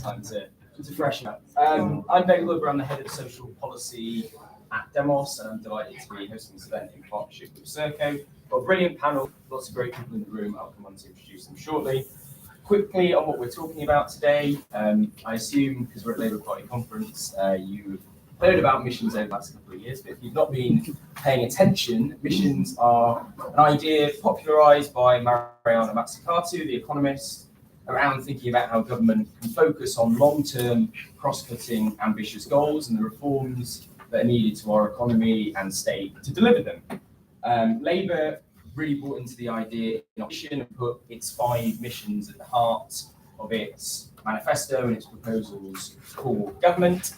time to freshen up. I'm Ben Glover, I'm the head of social policy at Demos, and I'm delighted to be hosting this event in partnership with Serco. Got a brilliant panel, lots of great people in the room. I'll come on to introduce them shortly. Quickly on what we're talking about today, I assume, because we're at Labour Party conference, you've heard about missions over the last couple of years, but if you've not been paying attention, missions are an idea popularised by Mariana Mazzucato, the economist, around thinking about how government can focus on long-term, cross-cutting, ambitious goals and the reforms that are needed to our economy and state to deliver them. Labour really brought into the idea in opposition and put its 5 missions at the heart of its manifesto and its proposals for government.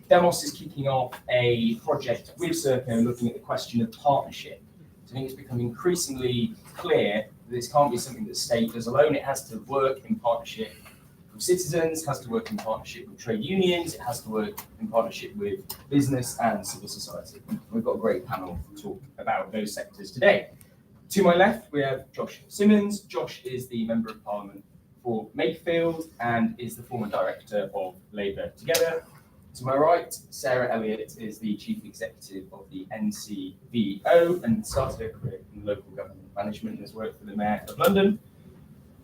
Demos is kicking off a project with Serco looking at the question of partnership. So I think it's become increasingly clear that this can't be something that the state does alone. It has to work in partnership with citizens, has to work in partnership with trade unions, it has to work in partnership with business and civil society. We've got a great panel to talk about those sectors today. To my left, we have Josh Simmons. Josh is the Member of Parliament for Makerfield and is the former director of Labour Together. To my right, Sarah Elliott is the Chief Executive of the NCVO and started her career in local government management and has worked for the Mayor of London.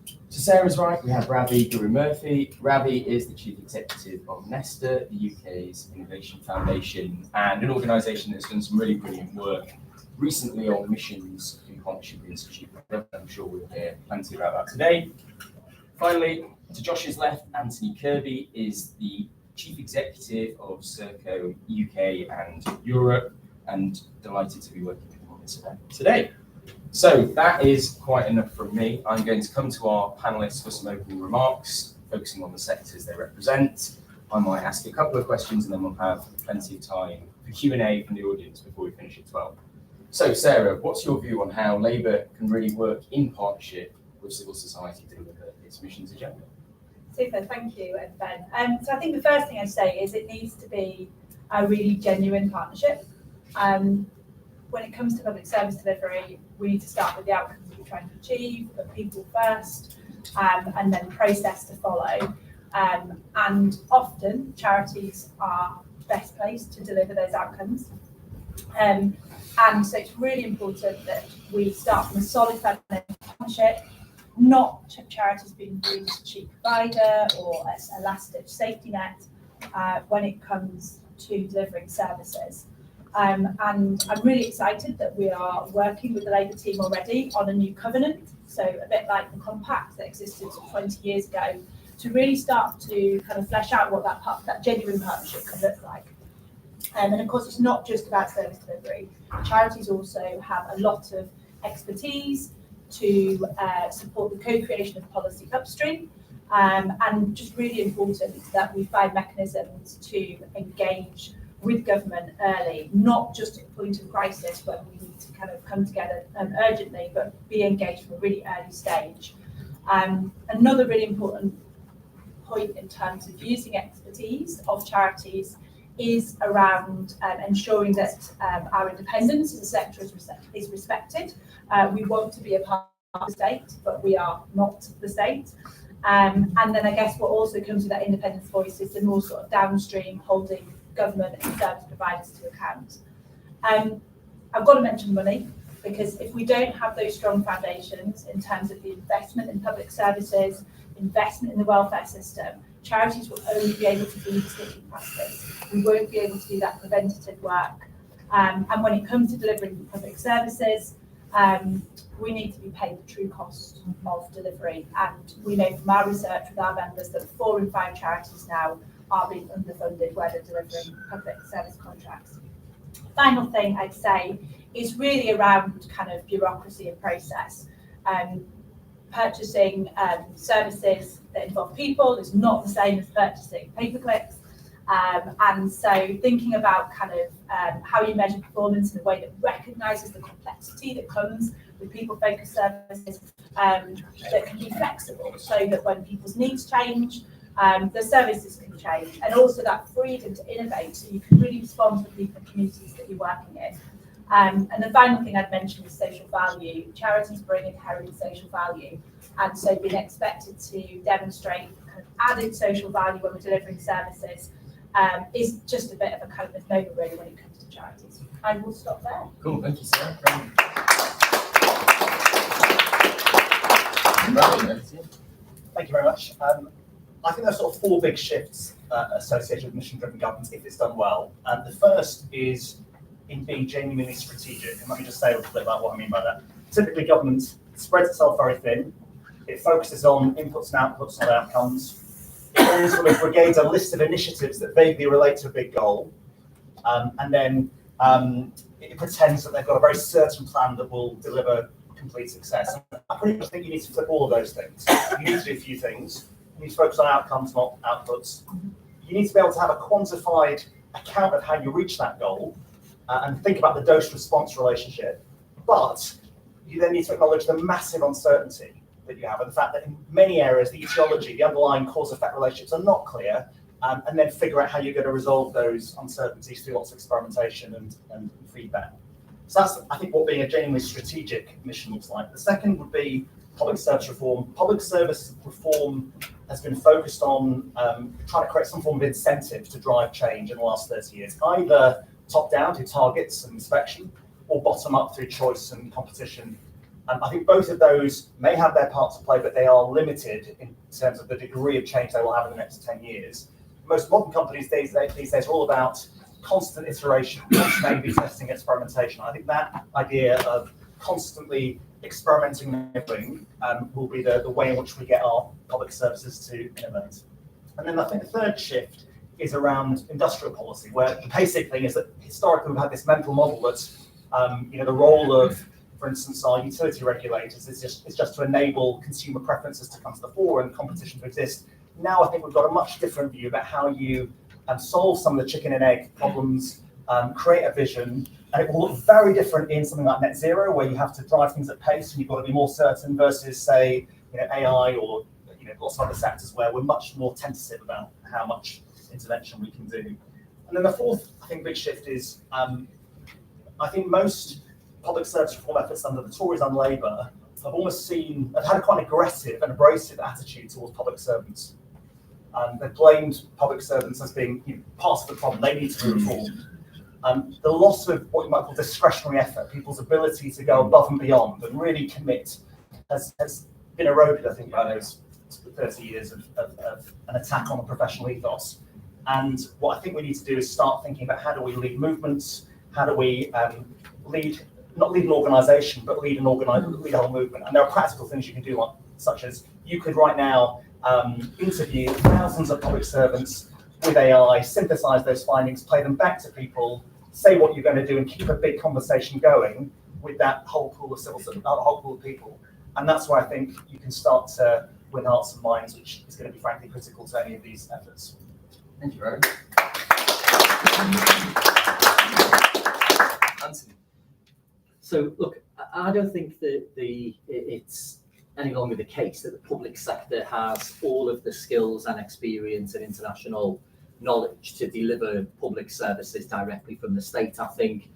To Sarah's right, we have Ravi Gurumurthy. Ravi is the Chief Executive of Nesta, the UK's Innovation Foundation, and an organisation that's done some really brilliant work recently on missions in partnership with the Institute. I'm sure we'll hear plenty about that today. Finally, to Josh's left, Anthony Kirby is the Chief Executive of Serco UK and Europe, and delighted to be working with him on this event today. So that is quite enough from me. I'm going to come to our panellists for some opening remarks, focusing on the sectors they represent. I might ask a couple of questions and then we'll have plenty of time for Q&A from the audience before we finish at 12. So Sarah, what's your view on how Labour can really work in partnership with civil society to deliver its missions agenda? Super, thank you, Ben. So I think the first thing I'd say is it needs to be a really genuine partnership. When it comes to public service delivery, we need to start with the outcomes that we're trying to achieve, put people first, and then process to follow. And often charities are best placed to deliver those outcomes. And so it's really important that we start from a solid partnership, not charities being viewed as a cheap provider or as a last-ditch safety net when it comes to delivering services. And I'm really excited that we are working with the Labour team already on a new covenant, so a bit like the compact that existed 20 years ago, to really start to kind of flesh out what that genuine partnership could look like. And of course, it's not just about service delivery. Charities also have a lot of expertise to support the co-creation of policy upstream, and just really important that we find mechanisms to engage with government early, not just at the point of crisis when we need to kind of come together urgently, but be engaged from a really early stage. Another really important point in terms of using expertise of charities is around ensuring that our independence as a sector is respected. We want to be a part of the state, but we are not the state. And then I guess what also comes with that independence voice is the more sort of downstream holding government and service providers to account. I've got to mention money, because if we don't have those strong foundations in terms of the investment in public services, investment in the welfare system, charities will only be able to do the sticking practice. We won't be able to do that preventative work. And when it comes to delivering public services, we need to be paid the true cost of delivery. And we know from our research with our members that 4 in 5 charities now are being underfunded where they're delivering public service contracts. Final thing I'd say is really around kind of bureaucracy and process. Purchasing services that involve people is not the same as purchasing paperclips. And so thinking about kind of how you measure performance in a way that recognises the complexity that comes with people-focused services, that can be flexible, so that when people's needs change, the services can change, and also that freedom to innovate, so you can really respond to the people and communities that you're working in. And the final thing I'd mention is social value. Charities bring inherent social value, and so being expected to demonstrate kind of added social value when we're delivering services is just a bit of a kind of misnomer really when it comes to charities. I will stop there. Cool, thank you, Sarah. Ravi, Thank you very much. I think there's sort of four big shifts associated with mission-driven governance if it's done well. The first is in being genuinely strategic, and let me just say a little bit about what I mean by that. Typically, government spreads itself very thin. It focuses on inputs and outputs, not outcomes. It then sort of brigades a list of initiatives that vaguely relate to a big goal, and then it pretends that they've got a very certain plan that will deliver complete success. I pretty much think you need to flip all of those things. You need to do a few things. You need to focus on outcomes, not outputs. You need to be able to have a quantified account of how you reach that goal and think about the dose-response relationship. But you then need to acknowledge the massive uncertainty that you have and the fact that in many areas, the etiology, the underlying cause-effect relationships are not clear, and then figure out how you're going to resolve those uncertainties through lots of experimentation and feedback. So that's, I think, what being a genuinely strategic mission looks like. The second would be public service reform. Public service reform has been focused on trying to create some form of incentive to drive change in the last 30 years, either top-down through targets and inspection, or bottom-up through choice and competition. I think both of those may have their part to play, but they are limited in terms of the degree of change they will have in the next 10 years. Most modern companies these days are all about constant iteration, constant A/B testing, experimentation. I think that idea of constantly experimenting and innovating will be the way in which we get our public services to innovate. And then I think the third shift is around industrial policy, where the basic thing is that historically we've had this mental model that the role of, for instance, our utility regulators is just to enable consumer preferences to come to the fore and competition to exist. Now I think we've got a much different view about how you solve some of the chicken and egg problems, create a vision, and it will look very different in something like net zero, where you have to drive things at pace and you've got to be more certain, versus say AI or lots of other sectors where we're much more tentative about how much intervention we can do. And then the fourth, I think, big shift is I think most public service reform efforts under the Tories and Labour have had a quite aggressive and abrasive attitude towards public servants. They've blamed public servants as being part of the problem. They need to be reformed. The loss of what you might call discretionary effort, people's ability to go above and beyond and really commit, has been eroded, I think, by those 30 years of an attack on the professional ethos. And what I think we need to do is start thinking about how do we lead movements, how do we not lead an organisation, but lead a whole movement. And there are practical things you can do, such as you could right now interview thousands of public servants with AI, synthesize those findings, play them back to people, say what you're going to do, and keep a big conversation going with that whole pool of people. And that's where I think you can start to win hearts and minds, which is going to be frankly critical to any of these efforts. Thank you, Ravi. Anthony. So look, I don't think that it's any longer the case that the public sector has all of the skills and experience and international knowledge to deliver public services directly from the state. I think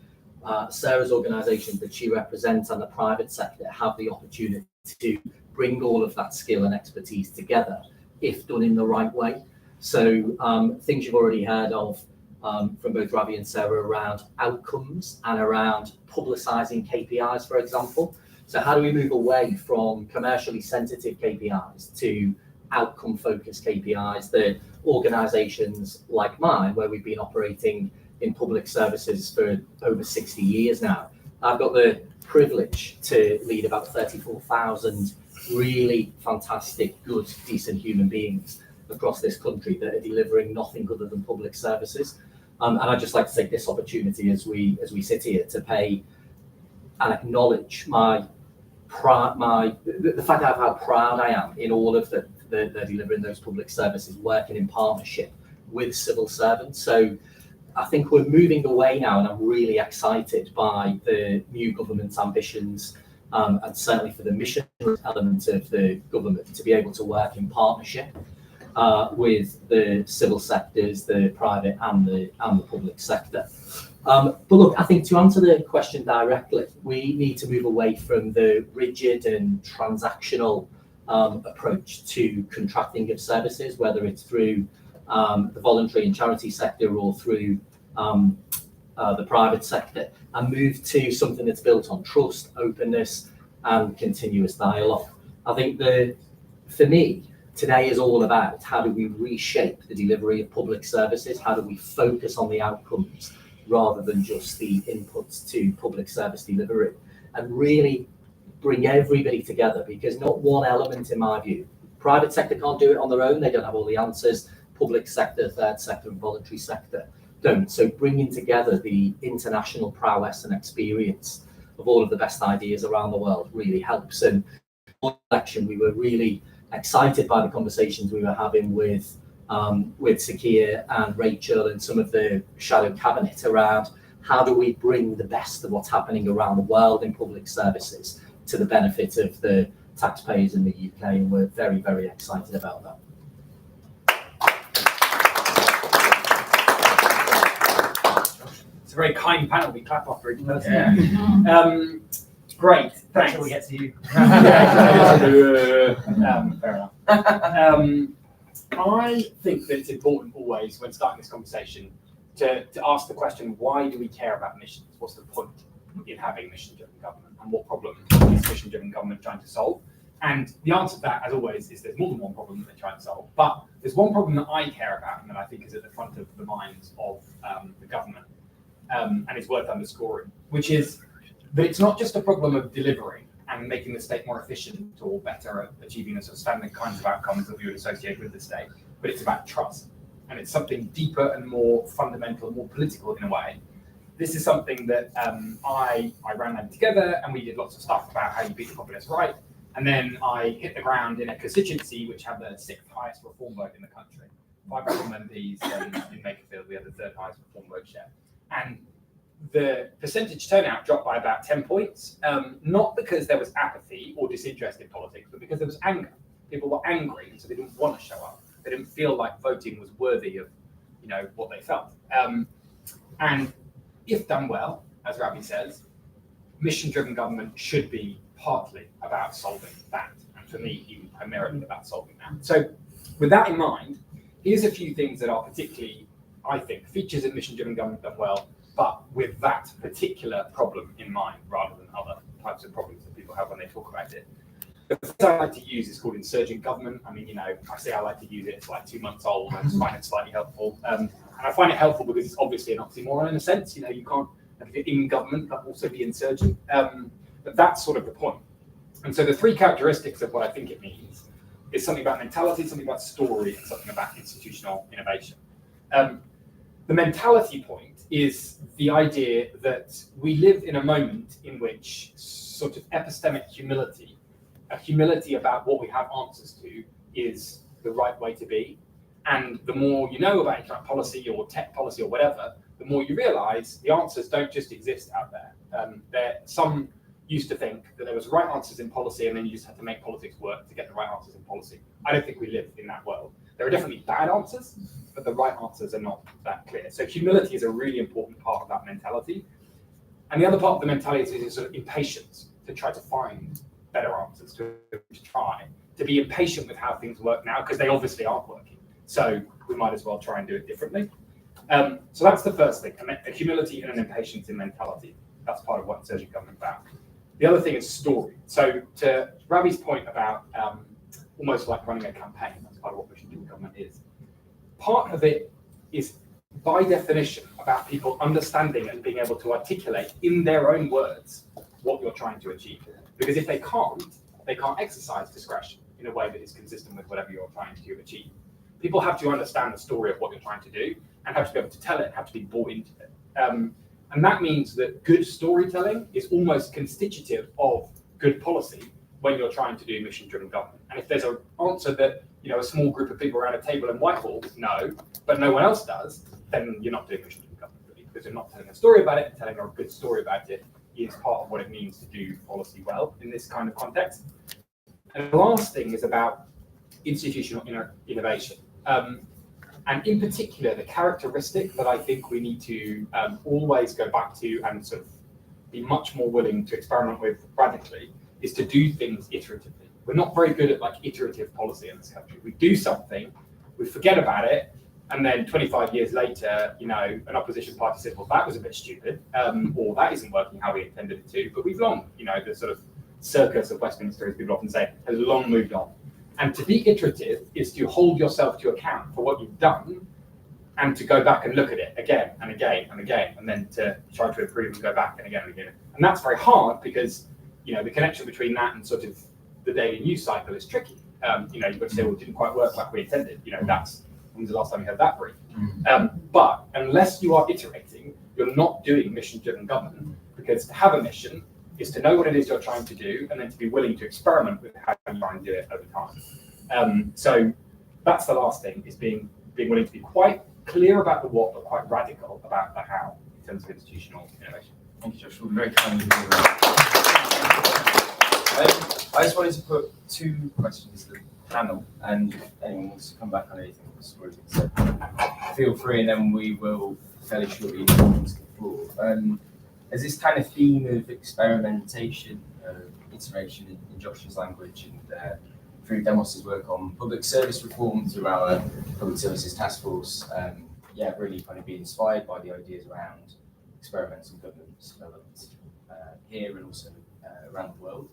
Sarah's organisation that she represents and the private sector have the opportunity to bring all of that skill and expertise together if done in the right way. So things you've already heard of from both Ravi and Sarah around outcomes and around publicising KPIs, for example. So how do we move away from commercially sensitive KPIs to outcome-focused KPIs that organisations like mine, where we've been operating in public services for over 60 years now, I've got the privilege to lead about 34,000 really fantastic, good, decent human beings across this country that are delivering nothing other than public services. And I'd just like to take this opportunity as we sit here to pay and acknowledge the fact of how proud I am in all of the delivering those public services, working in partnership with civil servants. So I think we're moving away now, and I'm really excited by the new government's ambitions, and certainly for the mission element of the government to be able to work in partnership with the civil sectors, the private and the public sector. But look, I think to answer the question directly, we need to move away from the rigid and transactional approach to contracting of services, whether it's through the voluntary and charity sector or through the private sector, and move to something that's built on trust, openness, and continuous dialogue. I think for me, today is all about how do we reshape the delivery of public services? How do we focus on the outcomes rather than just the inputs to public service delivery, and really bring everybody together, because not one element, in my view, private sector can't do it on their own. They don't have all the answers. Public sector, third sector, and voluntary sector don't. So bringing together the international prowess and experience of all of the best ideas around the world really helps. And on election, we were really excited by the conversations we were having with Sakir and Rachel and some of the shadow cabinet around how do we bring the best of what's happening around the world in public services to the benefit of the taxpayers in the UK, and we're very, very excited about that. It's a very kind panel. We clap after each person. Yeah. Great, Thanks. thanks. Till we get to you. Fair enough. I think that it's important always when starting this conversation to ask the question, why do we care about missions? What's the point in having mission-driven government, and what problem is mission-driven government trying to solve? And the answer to that, as always, is there's more than one problem that they're trying to solve. But there's one problem that I care about and that I think is at the front of the minds of the government, and it's worth underscoring, which is that it's not just a problem of delivering and making the state more efficient or better at achieving the sort of standard kinds of outcomes that we would associate with the state, but it's about trust. And it's something deeper and more fundamental, more political in a way. This is something that I ran them together, and we did lots of stuff about how you beat the populist right. And then I hit the ground in a constituency which had the 6th highest reform vote in the country. 5 reform MPs in Makerfield, we had the 3rd highest reform vote share. And the percentage turnout dropped by about 10 points, not because there was apathy or disinterest in politics, but because there was anger. People were angry, so they didn't want to show up. They didn't feel like voting was worthy of, what they felt. And if done well, as Ravi says, mission-driven government should be partly about solving that, and for me, even primarily about solving that. So, with that in mind, here's a few things that are particularly, I think, features of mission-driven government done well, but with that particular problem in mind, rather than other types of problems that people have when they talk about it. The first I like to use is called insurgent government. I mean, I say I like to use it, it's like 2 months old, I just find it slightly helpful. And I find it helpful because it's obviously an oxymoron in a sense. You can't be in government but also be insurgent. But that's sort of the point. And so the 3 characteristics of what I think it means is something about mentality, something about story, and something about institutional innovation. The mentality point is the idea that we live in a moment in which sort of epistemic humility, a humility about what we have answers to, is the right way to be. And the more you know about economic policy or tech policy or whatever, the more you realize the answers don't just exist out there. Some used to think that there was right answers in policy and then you just had to make politics work to get the right answers in policy. I don't think we live in that world. There are definitely bad answers, but the right answers are not that clear. So humility is a really important part of that mentality. And the other part of the mentality is sort of impatience to try to find better answers, to try to be impatient with how things work now, because they obviously aren't working. So we might as well try and do it differently. So that's the first thing, a humility and an impatience in mentality. That's part of what insurgent government is about. The other thing is story. So to Ravi's point about almost like running a campaign, that's part of what mission-driven government is. Part of it is, by definition, about people understanding and being able to articulate in their own words what you're trying to achieve. Because if they can't exercise discretion in a way that is consistent with whatever you're trying to achieve. People have to understand the story of what you're trying to do and have to be able to tell it, have to be bought into it. And that means that good storytelling is almost constitutive of good policy when you're trying to do mission-driven government. And if there's an answer that a small group of people around a table in Whitehall know, but no one else does, then you're not doing mission-driven government, really, because you're not telling a story about it, and telling a good story about it is part of what it means to do policy well in this kind of context. And the last thing is about institutional innovation. And in particular, the characteristic that I think we need to always go back to and sort of be much more willing to experiment with radically is to do things iteratively. we're not very good at like iterative policy in this country. We do something, we forget about it, and then 25 years later, you know, an opposition party says, well, that was a bit stupid, or that isn't working how we intended it to, but we've long, you know, the sort of circus of Westminster, as people often say, has long moved on. And to be iterative is to hold yourself to account for what you've done and to go back and look at it again and again and again, and then to try to improve and go back and again and again. And that's very hard because, you know, the connection between that and sort of the daily news cycle is tricky. You know, you've got to say, well, it didn't quite work like we intended. You know, that's when was the last time you heard that brief? But unless you are iterating, you're not doing mission-driven government, because to have a mission is to know what it is you're trying to do and then to be willing to experiment with how you try and do it over time. So that's the last thing, is being willing to be quite clear about the what, but quite radical about the how in terms of institutional innovation. Thank you, Josh. We're very kind of you. I just wanted to put 2 questions to the panel, and if anyone wants to come back on anything, so feel free, and then we will fairly shortly introduce the floor. As this kind of theme of experimentation, iteration in Josh's language, and through Demos's work on public service reform through our public services task force, really kind of be inspired by the ideas around experimental governance development here and also around the world.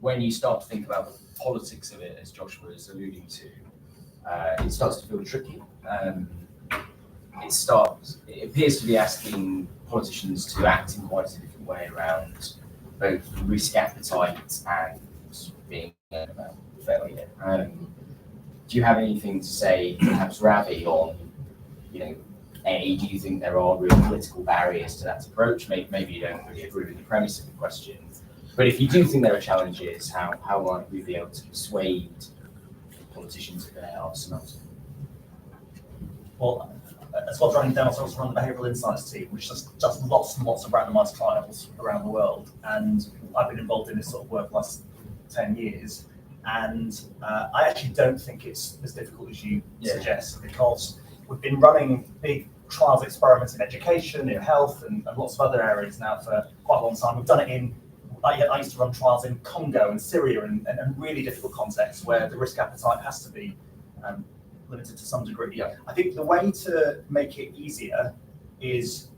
When you start to think about the politics of it, as Josh was alluding to, it starts to feel tricky. It appears to be asking politicians to act in quite a different way around both risk appetite and being about failure. Do you have anything to say, perhaps Ravi, on, you know, A, do you think there are real political barriers to that approach? Maybe you don't really agree with the premise of the question, but if you do think there are challenges, how might we be able to persuade politicians that there are some? Well, as well as running Demos, I also run the behavioural insights team, which does lots and lots of randomised trials around the world. And I've been involved in this sort of work the last 10 years. And I actually don't think it's as difficult as you suggest, because we've been running big trials, experiments in education, in health, and lots of other areas now for quite a long time. We've done it in, I used to run trials in Congo and Syria and really difficult contexts where the risk appetite has to be limited to some degree. I think the way to make it easier is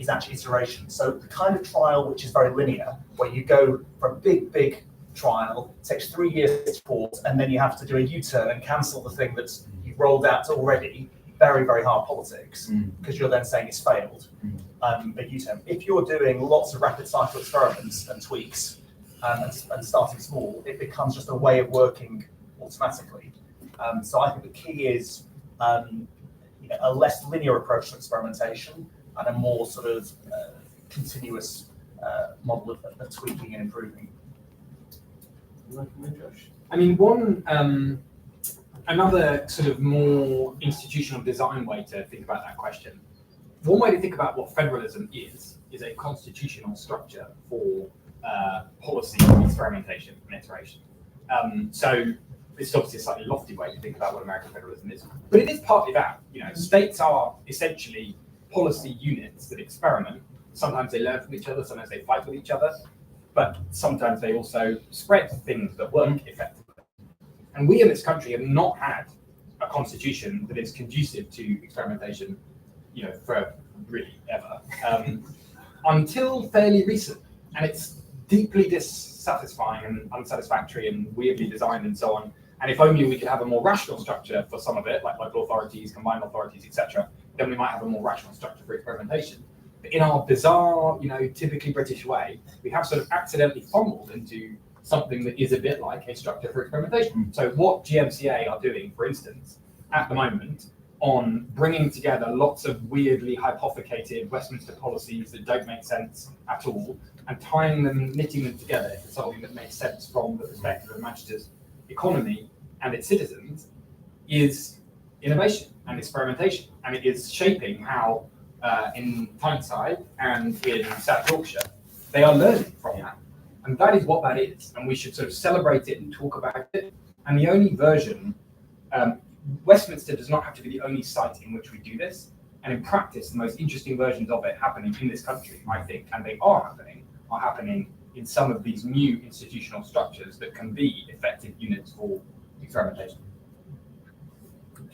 actually iteration. So the kind of trial which is very linear, where you go for a big trial, takes 3 years to support, and then you have to do a U-turn and cancel the thing that's you've rolled out already. Very, very hard politics, because you're then saying it's failed. A U-turn. If you're doing lots of rapid cycle experiments and tweaks and starting small, it becomes just a way of working automatically. So I think the key is a less linear approach to experimentation and a more sort of continuous model of tweaking and improving. I mean, another sort of more institutional design way to think about that question. One way to think about what federalism is a constitutional structure for policy experimentation and iteration. So this is obviously a slightly lofty way to think about what American federalism is, but it is partly that. You know, states are essentially policy units that experiment. Sometimes they learn from each other, sometimes they fight with each other, but sometimes they also spread things that work effectively. And we in this country have not had a constitution that is conducive to experimentation, you know, for really ever, until fairly recent. And it's deeply dissatisfying and unsatisfactory and weirdly designed and so on. And if only we could have a more rational structure for some of it, like local authorities, combined authorities, etc., then we might have a more rational structure for experimentation. But in our bizarre, you know, typically British way, we have sort of accidentally fumbled into something that is a bit like a structure for experimentation. So what GMCA are doing, for instance, at the moment, on bringing together lots of weirdly hypothecated Westminster policies that don't make sense at all, and tying them, knitting them together into something that makes sense from the perspective of Manchester's economy and its citizens, is innovation and experimentation. And it is shaping how, in Tyneside and in South Yorkshire, they are learning from that. And that is what that is. And we should sort of celebrate it and talk about it. And the only version, Westminster does not have to be the only site in which we do this. And in practice, the most interesting versions of it happening in this country, I think, and they are happening in some of these new institutional structures that can be effective units for experimentation.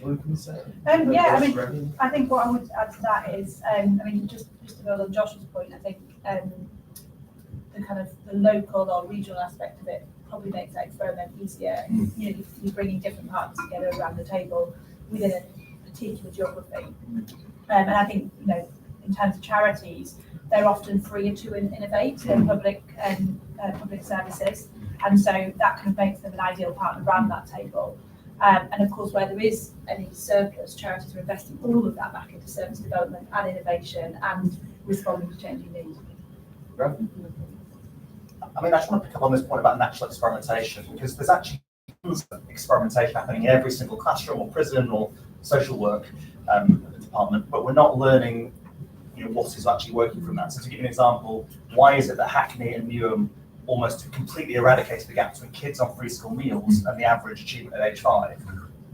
Yeah, I mean, I think what I would add to that is, I mean, just to build on Josh's point, I think the kind of the local or regional aspect of it probably makes that experiment easier. You know, you're bringing different partners together around the table within a particular geography. And I think, you know, in terms of charities, they're often freer to innovate than public services, and so that kind of makes them an ideal partner around that table. And of course, where there is any surplus, charities are investing all of that back into service development and innovation and responding to changing needs. I mean, I just want to pick up on this point about natural experimentation, because there's actually experimentation happening in every single classroom or prison or social work department, but we're not learning, you know, what is actually working from that. So to give you an example, why is it that Hackney and Newham almost completely eradicated the gap between kids on free school meals and the average achievement at age 5?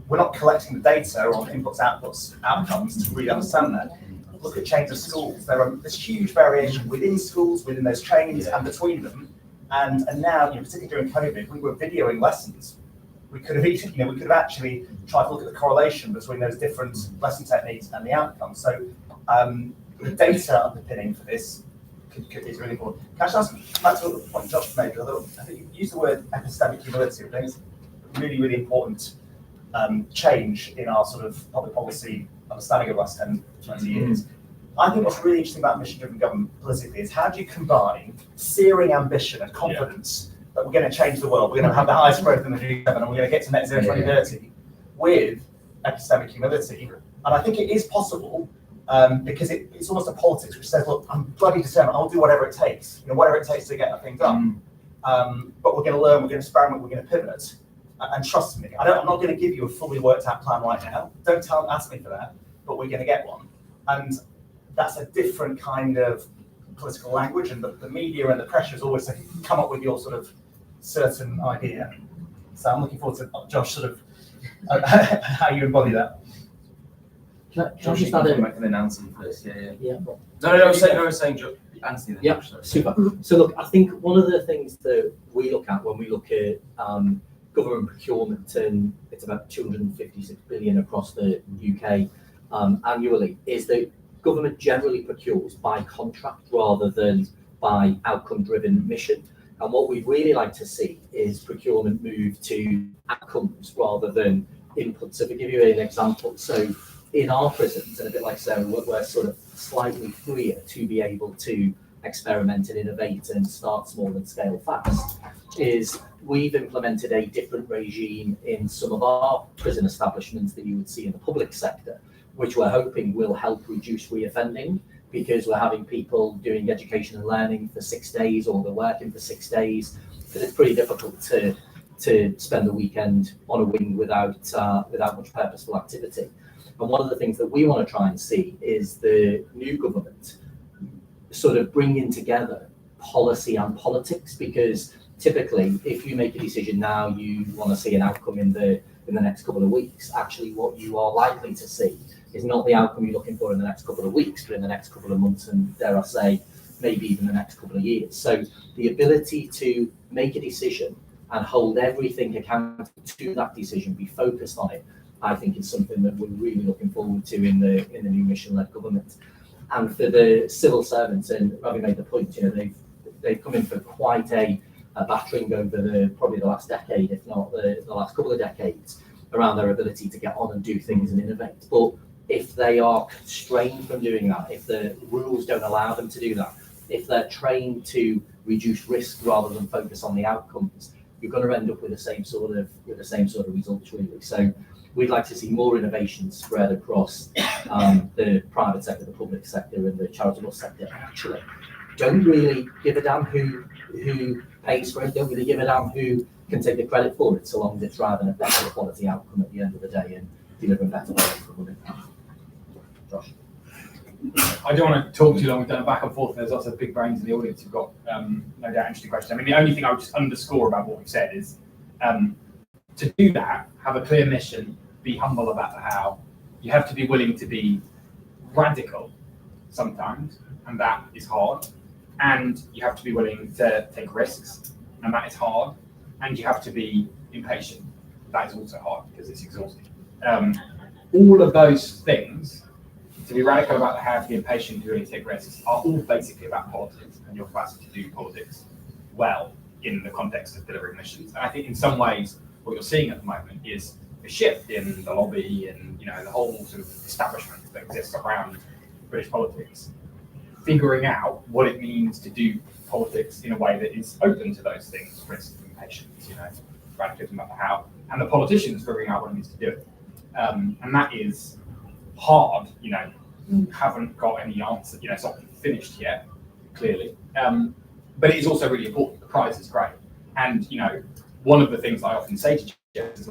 We're not collecting the data on inputs, outputs, outcomes to really understand that. Look at change of schools. There's huge variation within schools, within those trainings and between them. And now, you know, particularly during COVID, we were videoing lessons. We could have, you know, we could have actually tried to look at the correlation between those different lesson techniques and the outcomes. So the data underpinning for this is really important. Can I just ask back to the point Josh made? I think you used the word epistemic humility, which I think is a really, really important change in our sort of public policy understanding of the last 10, 20 years. I think what's really interesting about mission-driven government politically is how do you combine searing ambition and confidence that we're going to change the world, we're going to have the highest growth in the G7, and we're going to get to net zero 2030 with epistemic humility. And I think it is possible because it's almost a politics which says, look, I'm bloody determined, I'll do whatever it takes, you know, whatever it takes to get that thing done. But we're going to learn, we're going to experiment, we're going to pivot. And trust me, I'm not going to give you a fully worked out plan right now. Don't ask me for that, but we're going to get one. And that's a different kind of political language, and the media and the pressure is always to come up with your sort of certain idea. So I'm looking forward to Josh sort of how you embody that. Can I just add an announcement first? Yeah. No, I was saying, Anthony. Yeah, super. So look, I think one of the things that we look at when we look at government procurement, and it's about 256 billion across the UK annually, is that government generally procures by contract rather than by outcome-driven mission. And what we'd really like to see is procurement move to outcomes rather than inputs. So to give you an example, so in our prisons, and a bit like Sarah, we're sort of slightly freer to be able to experiment and innovate and start small and scale fast, is we've implemented a different regime in some of our prison establishments that you would see in the public sector, which we're hoping will help reduce reoffending, because we're having people doing education and learning for 6 days, or they're working for 6 days, because it's pretty difficult to spend the weekend on a wing without much purposeful activity. And one of the things that we want to try and see is the new government sort of bringing together policy and politics, because typically if you make a decision now, you want to see an outcome in the next couple of weeks. Actually, what you are likely to see is not the outcome you're looking for in the next couple of weeks, but in the next couple of months, and dare I say, maybe even the next couple of years. So the ability to make a decision and hold everything accountable to that decision, be focused on it, I think is something that we're really looking forward to in the new mission-led government. And for the civil servants, and Ravi made the point, you know, they've come in for quite a battering over probably the last decade, if not the last couple of decades, around their ability to get on and do things and innovate. But if they are constrained from doing that, if the rules don't allow them to do that, if they're trained to reduce risk rather than focus on the outcomes, you're going to end up with the same sort of results, really. So we'd like to see more innovation spread across the private sector, the public sector, and the charitable sector. And actually, don't really give a damn who pays for it. Don't really give a damn who can take the credit for it, so long as it's driving a better quality outcome at the end of the day and delivering better value for money. Josh. I don't want to talk too long. We've done a back and forth. There's lots of big brains in the audience who've got no doubt interesting questions. I mean, the only thing I would just underscore about what we've said is to do that, have a clear mission, be humble about the how. You have to be willing to be radical sometimes, and that is hard. and you have to be willing to take risks, and that is hard, and you have to be impatient. That is also hard because it's exhausting. All of those things, to be radical about how to be impatient, to really take risks, are all basically about politics and your capacity to do politics well in the context of delivering missions. And I think in some ways, what you're seeing at the moment is a shift in the lobby and the whole sort of establishment that exists around British politics, figuring out what it means to do politics in a way that is open to those things, risk and patience, radicalism about the how, and the politicians figuring out what it means to do it. And that is hard, haven't got any answer, it's not finished yet, clearly. But it is also really important. The prize is great. And, one of the things I often say to Jeff is,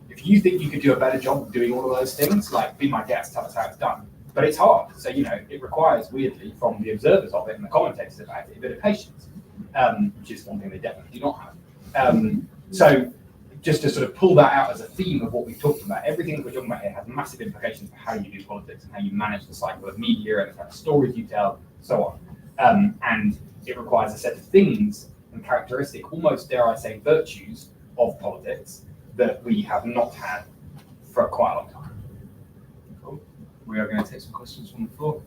if you think you could do a better job of doing all of those things, be my guest, tell us how it's done. But it's hard. So, it requires, weirdly, from the observers of it and the commentators about it, a bit of patience, which is one thing they definitely do not have. So just to sort of pull that out as a theme of what we've talked about, everything that we're talking about here has massive implications for how you do politics and how you manage the cycle of media and the kind of stories you tell, so on. And it requires a set of things and characteristic, almost dare I say, virtues of politics that we have not had for quite a long time. Cool. We are going to take some questions from the floor.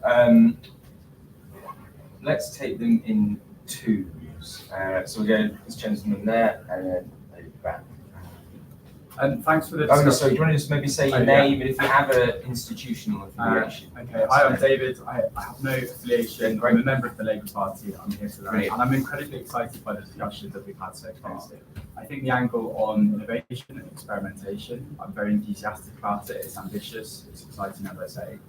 Let's take them in twos. So we'll go this gentleman there and then over back. Thanks for the Oh, discussion. sorry, do you want to just maybe say your name and if you have an institutional affiliation? Okay, hi, I'm David. I have no affiliation. I'm a member of the Labour Party. I'm here for that. Brilliant. And I'm incredibly excited by the discussion that we've had so far. I think the angle on innovation and experimentation, I'm very enthusiastic about it. It's ambitious, it's exciting, as I say.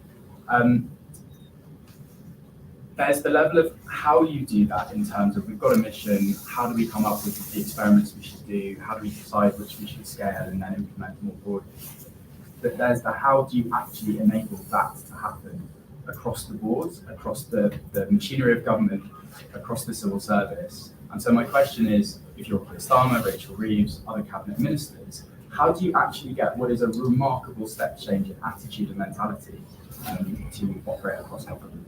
There's the level of how you do that in terms of we've got a mission, how do we come up with the experiments we should do, how do we decide which we should scale and then implement more broadly. But there's the how do you actually enable that to happen across the board, across the machinery of government, across the civil service. And so my question is, if you're Chris Starmer, Rachel Reeves, other cabinet ministers, how do you actually get what is a remarkable step change in attitude and mentality to operate across government?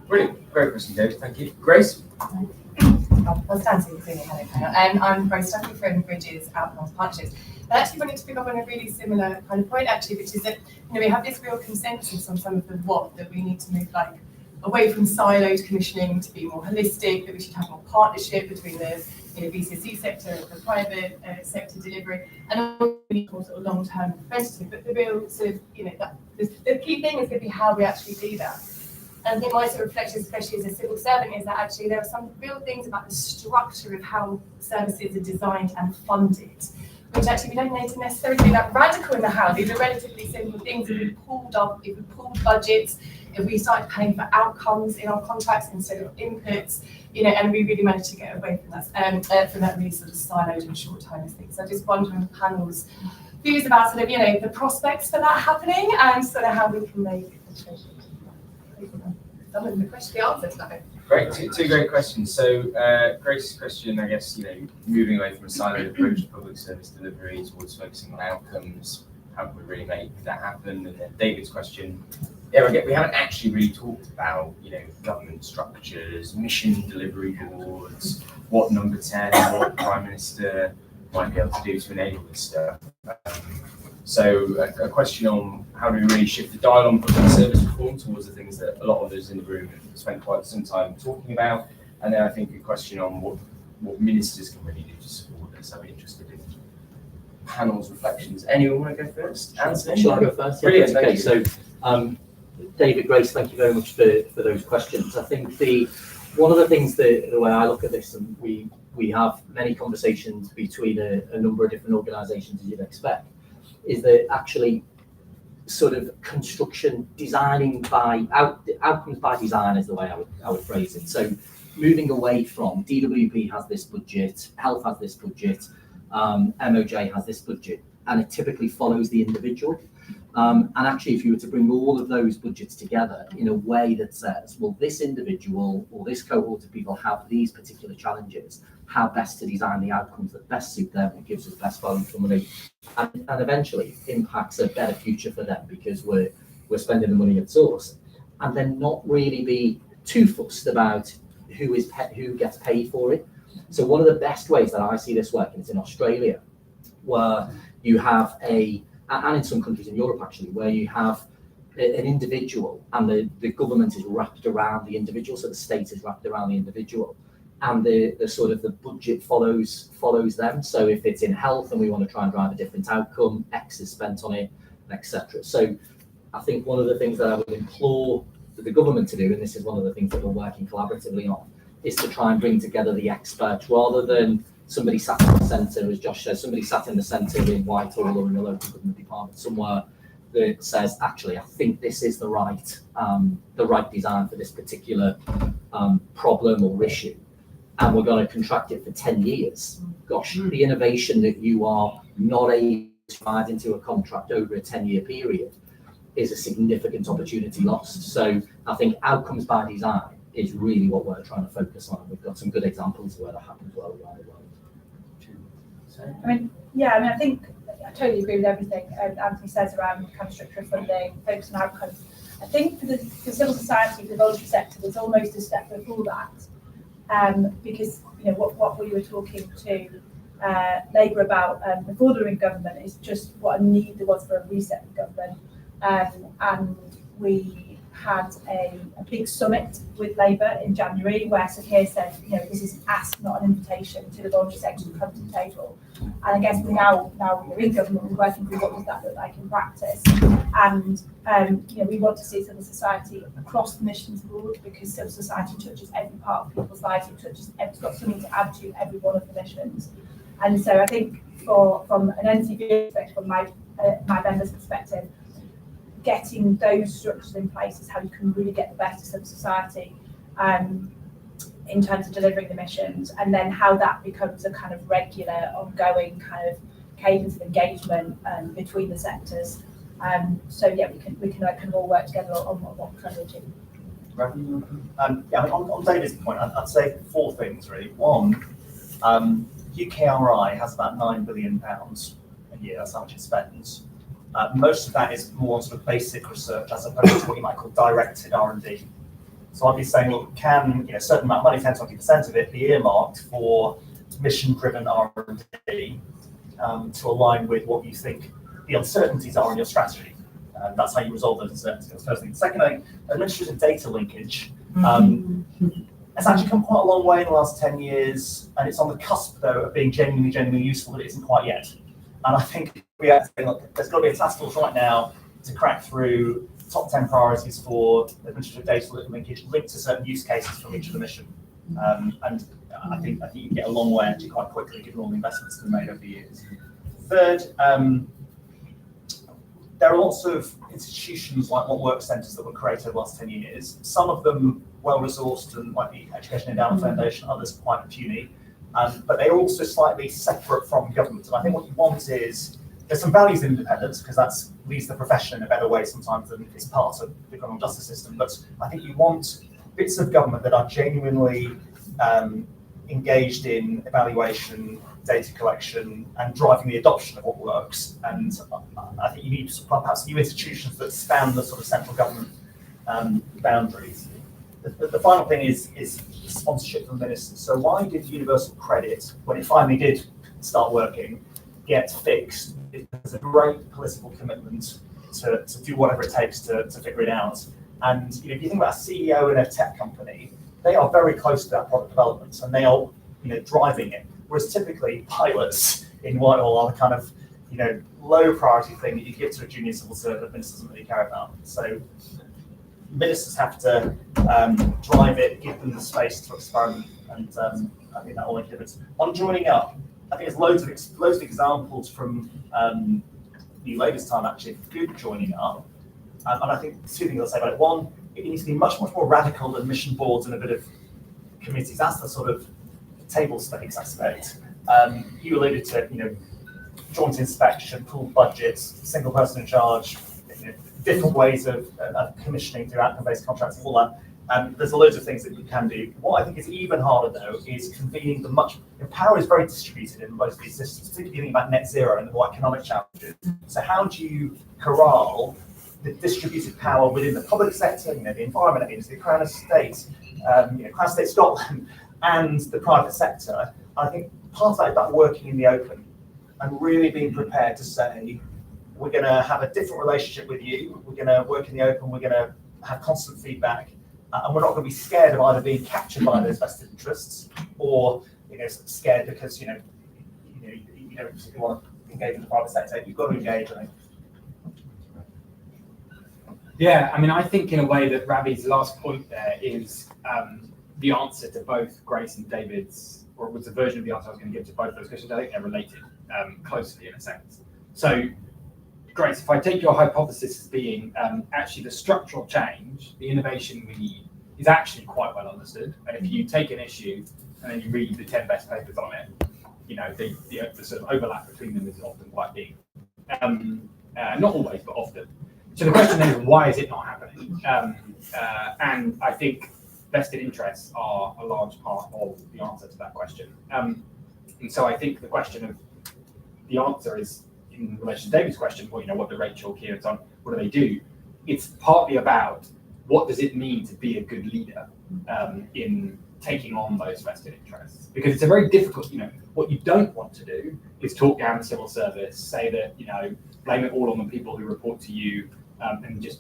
Brilliant. Great question, David. Thank you. Grace? I'll stand so you can see me. Hello. I'm Grace Duffy from Bridges Outcomes Partnerships. I actually wanted to pick up on a really similar kind of point, actually, which is that we have this real consensus on some of the what, that we need to move away from siloed commissioning to be more holistic, that we should have more partnership between the BCSE sector and the private sector delivery, and really more sort of long-term preventative. But the real sort of, the key thing is going to be how we actually do that. And I think my sort of reflection, especially as a civil servant, is that actually there are some real things about the structure of how services are designed and funded, which actually we don't need to necessarily be that radical in the how. These are relatively simple things. If we pulled budgets, if we started paying for outcomes in our contracts instead of inputs, and we really managed to get away from that really sort of siloed and short-termist thing. So I just wonder on the panel's views about sort of, the prospects for that happening and sort of how we can make a change. The answer to that. Great, two great questions. So Grace's question, I guess, moving away from a siloed approach to public service delivery towards focusing on outcomes, how can we really make that happen? And then David's question, we haven't actually really talked about, government structures, mission delivery boards, what number 10, what Prime Minister might be able to do to enable this stuff. So a question on how do we really shift the dial on public service reform towards the things that a lot of us in the room have spent quite some time talking about. And then I think a question on what ministers can really do to support this. I'd be interested in panel's reflections. Anyone want to go first? Anthony? Shall I go first? Yeah, Brilliant. okay, so David, Grace, thank you very much for those questions. I think one of the things the way I look at this, and we have many conversations between a number of different organisations, as you'd expect, is that actually sort of construction designing by outcomes by design is the way I would phrase it. So moving away from DWP has this budget, health has this budget, MOJ has this budget, and it typically follows the individual. And actually, if you were to bring all of those budgets together in a way that says, well, this individual or this cohort of people have these particular challenges, how best to design the outcomes that best suit them and gives us best value for money, and eventually impacts a better future for them because we're spending the money at source, and then not really be too fussed about who gets paid for it. So one of the best ways that I see this working is in Australia, where you have and in some countries in Europe actually, where you have an individual and the government is wrapped around the individual, so the state is wrapped around the individual, and the sort of the budget follows them. So if it's in health and we want to try and drive a different outcome, X is spent on it, etc. So I think one of the things that I would implore the government to do, and this is one of the things that we're working collaboratively on, is to try and bring together the experts rather than somebody sat in the centre, as Josh says, somebody sat in the centre in Whitehall or in a local government department somewhere that says, actually, I think this is the right design for this particular problem or issue, and we're going to contract it for 10 years. Gosh, the innovation that you are not able to provide into a contract over a 10-year period is a significant opportunity lost. So I think outcomes by design is really what we're trying to focus on. We've got some good examples where that happens well around the world. I think I totally agree with everything Anthony says around kind of structural funding, focus on outcomes. I think for the civil society, for the voluntary sector, there's almost a step before that, because what we were talking to Labour about before they were in government is just what a need there was for a reset of government, and we had a big summit with Labour in January where Sir Keir said, this is an ask, not an invitation to the voluntary sector to come to the table. And I guess now we're in government, we're working through what does that look like in practice. And we want to see civil society across the missions board, because civil society touches every part of people's lives. It's got something to add to every one of the missions. And so I think from an NCVO perspective, from my vendor's perspective, getting those structures in place is how you can really get the best of civil society in terms of delivering the missions, and then how that becomes a kind of regular, ongoing kind of cadence of engagement between the sectors. We can kind of all work together on what we're trying to achieve. Ravi? On David's point, I'd say four things really. One, UKRI has about £9 billion a year. That's how much it spends. Most of that is more sort of basic research as opposed to what you might call directed R&D. So I'd be saying, look, can a certain amount of money, 10-20% of it, be earmarked for mission-driven R&D to align with what you think the uncertainties are in your strategy? That's how you resolve those uncertainties. First thing. Second thing, administrative data linkage. It's actually come quite a long way in the last 10 years, and it's on the cusp, though, of being genuinely useful, but it isn't quite yet. And I think we have to say, look, there's got to be a task force right now to crack through top 10 priorities for administrative data linkage linked to certain use cases from each of the mission. And I think you can get a long way actually quite quickly, given all the investments that have been made over the years. Third, there are lots of institutions like what work centres that were created over the last 10 years. Some of them well-resourced and like the Education Endowment Foundation, others quite puny. But they're also slightly separate from government. And I think what you want is, there's some values in independence, because that leads the profession in a better way sometimes than it's part of the criminal justice system. But I think you want bits of government that are genuinely engaged in evaluation, data collection, and driving the adoption of what works. And I think you need perhaps new institutions that span the sort of central government boundaries. The final thing is sponsorship from ministers. So why did universal credit, when it finally did start working, get fixed? There's a great political commitment to do whatever it takes to figure it out. And if you think about a CEO in a tech company, they are very close to that product development, and they are driving it. Whereas typically pilots in Whitehall are the kind of low priority thing that you give to a junior civil servant that ministers doesn't really care about. So ministers have to drive it, give them the space to experiment, and I think that will make a difference. On joining up, I think there's loads of examples from New Labour's time actually good joining up, and I think two things I'll say about it. One, it needs to be much more radical than mission boards and a bit of committees. That's the sort of table stakes aspect. You alluded to joint inspection, pooled budgets, single person in charge, different ways of commissioning through outcome-based contracts, all that. There's loads of things that you can do. What I think is even harder, though, is convening power is very distributed in most of these systems, particularly thinking about net zero and the more economic challenges. So how do you corral the distributed power within the public sector, the environment agency, the Crown Estate, Crown State Scotland, and the private sector. I think part of that is about working in the open and really being prepared to say, we're going to have a different relationship with you. We're going to work in the open. We're going to have constant feedback, and we're not going to be scared of either being captured by those vested interests or scared because you don't particularly want to engage with the private sector. You've got to engage. I think. Yeah, I mean, I think in a way that Ravi's last point there is the answer to both Grace and David's, or it was a version of the answer I was going to give to both those questions. I think they're related closely in a sense. So, Grace, if I take your hypothesis as being actually the structural change, the innovation we need is actually quite well understood. And if you take an issue and then you read the 10 best papers on it, the sort of overlap between them is often quite big. Not always, but often. So the question then is, why is it not happening? And I think vested interests are a large part of the answer to that question. And so I think the question of the answer is, in relation to David's question, well, what do Rachel, Kieran, so on, what do they do? It's partly about what does it mean to be a good leader in taking on those vested interests? Because it's a very difficult, what you don't want to do is talk down the civil service, say that, blame it all on the people who report to you, and just,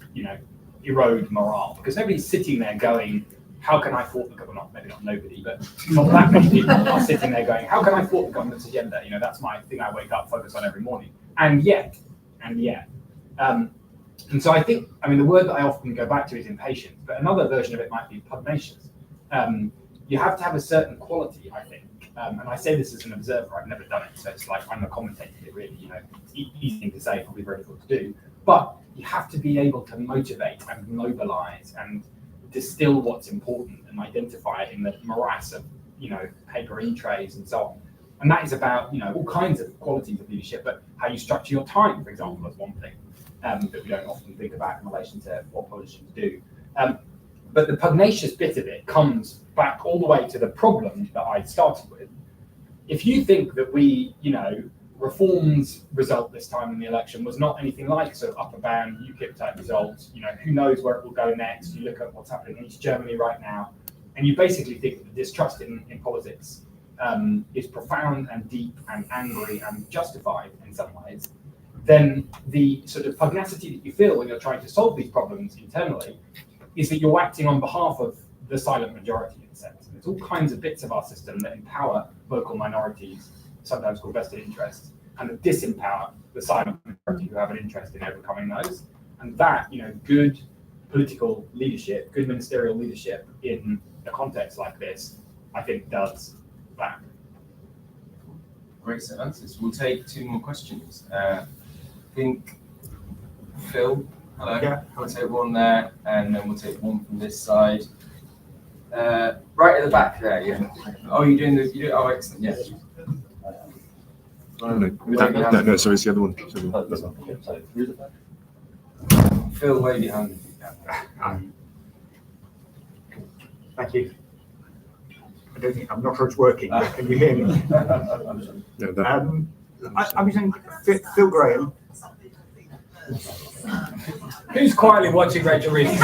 erode morale. Because nobody's sitting there going, how can I thwart the government? Maybe not nobody, but not that many people are sitting there going, how can I thwart the government's agenda? That's my thing I wake up, focus on every morning. And yet. And so I think, the word that I often go back to is impatient, but another version of it might be pugnacious. You have to have a certain quality, I think. And I say this as an observer, I've never done it, so it's like I'm a commentator here, really, easy thing to say, probably very difficult to do. But you have to be able to motivate and mobilize and distill what's important and identify it in the morass of, paper in trays and so on. And that is about, all kinds of qualities of leadership, but how you structure your time, for example, is one thing that we don't often think about in relation to what politicians do. But the pugnacious bit of it comes back all the way to the problem that I started with. If you think that we, Reform's result this time in the election was not anything like sort of upper bound UKIP type results, who knows where it will go next? You look at what's happening in East Germany right now, and you basically think that the distrust in politics is profound and deep and angry and justified in some ways, then the sort of pugnacity that you feel when you're trying to solve these problems internally is that you're acting on behalf of the silent majority in a sense. And there's all kinds of bits of our system that empower vocal minorities, sometimes called vested interests, and that disempower the silent majority who have an interest in overcoming those. And that, good political leadership, good ministerial leadership in a context like this, I think does that. Great set of answers. We'll take 2 more questions. I think Phil, hello. Yeah. We'll take one there, and then we'll take one from this side. Right at the back there, yeah. Oh, you're doing the, oh, excellent, yes. No, sorry, it's the other one. Phil, way behind you. Thank you. I'm not sure it's working, but can you hear me? I was in Phil Graham. Who's quietly watching Rachel Reese's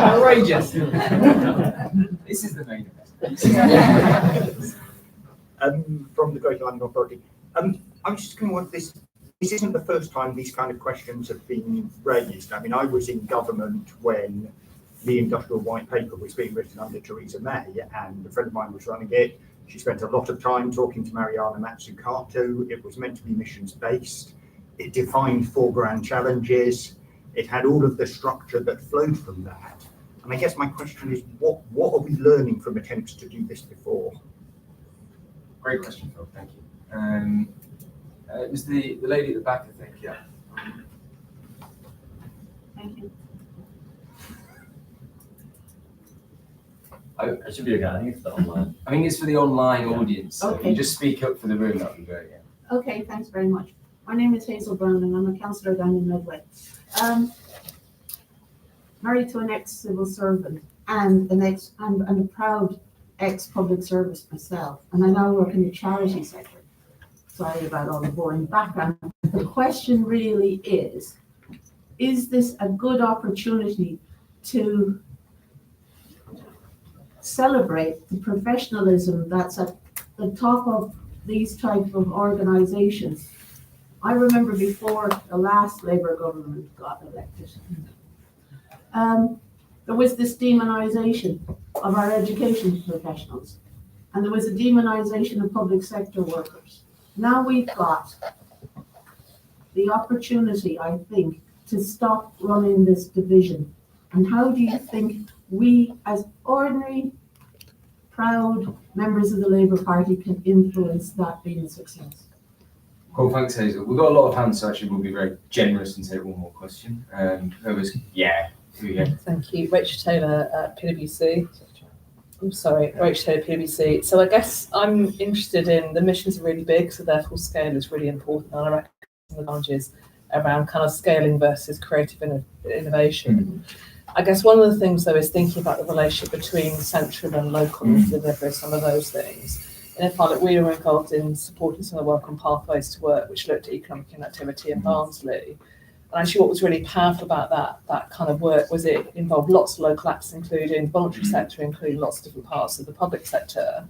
outrageous. This is the main event. From the Greater London Authority. I was just going to want this isn't the first time these kind of questions have been raised. I was in government when the Industrial White Paper was being written under Theresa May, and a friend of mine was running it. She spent a lot of time talking to Mariana Mazzucato. It was meant to be missions-based. It defined 4 grand challenges. It had all of the structure that flowed from that. And I guess my question is, what are we learning from attempts to do this before? Great question, Phil. Thank you. It was the lady at the back, I think. Yeah. Thank you. It should be okay. I think it's the online. I think it's for the online audience. So Okay. you just speak up for the room, that would be great. Yeah. Okay, thanks very much. My name is Hazel Brown and I'm a councillor down in Medway. Married to an ex-civil servant and a proud ex-public service myself. And I now work in the charity sector. Sorry about all the boring background. The question really is this a good opportunity to celebrate the professionalism that's at the top of these type of organisations. I remember before the last Labour government got elected, there was this demonisation of our education professionals, and there was a demonisation of public sector workers. Now we've got the opportunity, I think, to stop running this division. And how do you think we, as ordinary, proud members of the Labour Party, can influence that being a success? Cool, thanks, Hazel. We've got a lot of hands, so actually we'll be very generous and take one more question. Whoever's, yeah, here we go. Thank you. Rachel Taylor at PwC. I'm sorry, Rachel Taylor, PwC. So I guess I'm interested in, the missions are really big, so therefore scale is really important. And I reckon the advantages around kind of scaling versus creative innovation. I guess one of the things, though, is thinking about the relationship between central and local delivery, some of those things. In a pilot, we were involved in supporting some of the work on Pathways to Work, which looked at economic inactivity in Barnsley. And actually what was really powerful about that kind of work was it involved lots of local actors, including the voluntary sector, including lots of different parts of the public sector.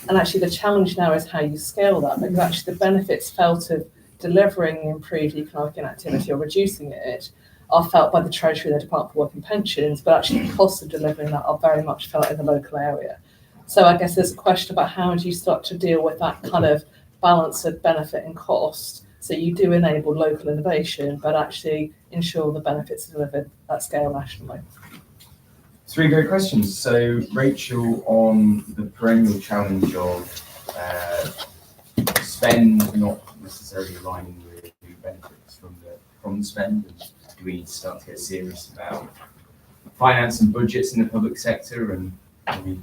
And actually the challenge now is how you scale that, because actually the benefits felt of delivering improved economic inactivity or reducing it are felt by the Treasury, the Department for Work and Pensions, but actually the costs of delivering that are very much felt in the local area. So I guess there's a question about how do you start to deal with that kind of balance of benefit and cost, so you do enable local innovation, but actually ensure the benefits are delivered at scale nationally. Three great questions. So Rachel, on the perennial challenge of spend not necessarily aligning with the benefits from the spend, and do we need to start to get serious about finance and budgets in the public sector, and